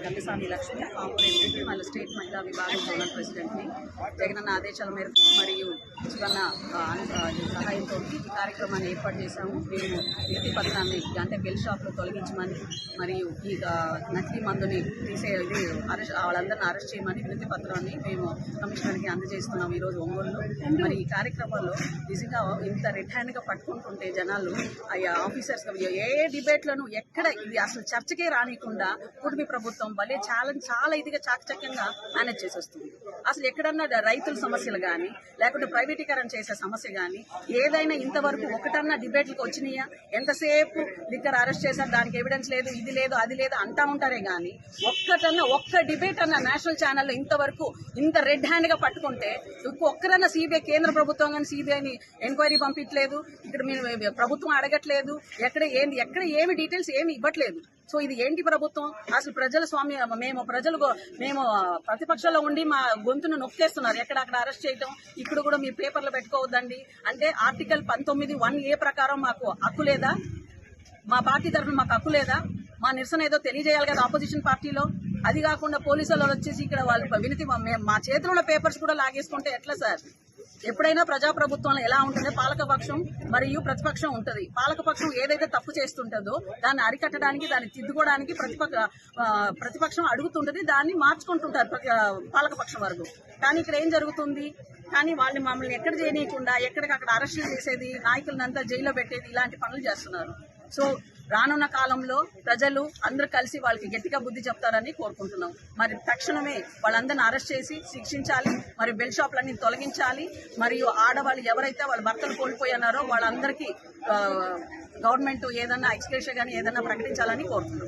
Gangasani Lakshmi corporate వాళ్ళ state మహిళా విభాగం జోనల్ ప్రెసిడెంట్ని. జగనన్న ఆదేశాల మేరకు మరియు శివన్న సహాయంతో ఈ కార్యక్రమాన్ని ఏర్పాటు చేశాము. మేము వినతి పత్రాన్ని అంటే బెల్ షాప్లో తొలగించమని మరియు ఈ నకిలీ మందుని వాళ్ళందరినీ అరెస్ట్ చేయమని వినతి పత్రాన్ని మేము కమిషనర్కి అందజేస్తున్నాం ఈరోజు ఒంగోలులో. మరి ఈ కార్యక్రమంలో నిజంగా ఇంత రెడ్ హ్యాండ్గా పట్టుకుంటుంటే జనాలు ఆఫీసర్స్ ఏ డిబేట్లను ఎక్కడ ఇది అసలు చర్చకే రానికుండా కుటుంబ ప్రభుత్వం భలే చాలా ఇదిగా చాకచక్యంగా మేనేజ్ చేసి వస్తుంది. అసలు ఎక్కడన్నా రైతుల సమస్యలు కానీ లేకుంటే ప్రైవేటీకరణ చేసే సమస్య కానీ ఏదైనా ఇంతవరకు ఒకటన్నా డిబేట్లకు వచ్చినాయా? ఎంతసేపు లిక్కర్ అరెస్ట్ చేశారు, దానికి ఎవిడెన్స్ లేదు, ఇది లేదు, అది లేదు అంటా ఉంటారే కానీ ఒక్క డిబేట్ అన్న నేషనల్ ఛానల్లో ఇంతవరకు ఇంత రెడ్ హ్యాండ్ గా పట్టుకుంటే ఒక్కరన్నా సిబిఐ కేంద్ర ప్రభుత్వం కానీ సిబిఐని ఎంక్వైరీ పంపించలేదు. ఇక్కడ మీరు ప్రభుత్వం అడగట్లేదు, ఎక్కడ ఏమి డీటెయిల్స్ ఏమి ఇవ్వట్లేదు. సో ఇది ఏంటి ప్రభుత్వం? అసలు ప్రజల స్వామ్య మేము ప్రతిపక్షంలో ఉండి మా గొంతును నొక్కేస్తున్నారు. ఎక్కడక్కడ అరెస్ట్ చేయటం, ఇక్కడ కూడా మీ పేపర్లు పెట్టుకోవద్దండి అంటే ఆర్టికల్ 19(1)A ప్రకారం మాకు హక్కు లేదా? మా పార్టీ తరఫున మాకు హక్కు లేదా? మా నిరసన ఏదో తెలియజేయాలి కదా ఆపోజిషన్ పార్టీలో. అది కాకుండా పోలీసులు వచ్చేసి ఇక్కడ వాళ్ళు వినతి మా చేతిలో పేపర్స్ కూడా లాగేసుకుంటే ఎట్లా సార్? ఎప్పుడైనా ప్రజాప్రభుత్వంలో ఎలా ఉంటుంది, పాలకపక్షం మరియు ప్రతిపక్షం ఉంటుంది. పాలకపక్షం ఏదైతే తప్పు చేస్తుంటుందో దాన్ని అరికట్టడానికి, దాన్ని తిద్దుకోవడానికి ప్రతిపక్షం అడుగుతుంటది, దాన్ని మార్చుకుంటుంటారు పాలకపక్షం వరకు. కానీ ఇక్కడ ఏం జరుగుతుంది? కానీ వాళ్ళు మమ్మల్ని ఎక్కడ చేయనీయకుండా ఎక్కడికక్కడ అరెస్టులు చేసేది, నాయకులనంతా జైల్లో పెట్టేది, ఇలాంటి పనులు చేస్తున్నారు. సో రానున్న కాలంలో ప్రజలు అందరూ కలిసి వాళ్ళకి గట్టిగా బుద్ధి చెప్తారని కోరుకుంటున్నాం. మరి తక్షణమే వాళ్ళందరినీ అరెస్ట్ చేసి శిక్షించాలి, మరి బెల్ షాప్లన్నీ తొలగించాలి, మరియు ఆడవాళ్ళు ఎవరైతే వాళ్ళ భర్తలు కోల్పోయినారో వాళ్ళందరికీ గవర్నమెంట్ ఏదన్నా ఎక్స్గ్రేషియా కానీ ఏదన్నా ప్రకటించాలని కోరుతున్నాం.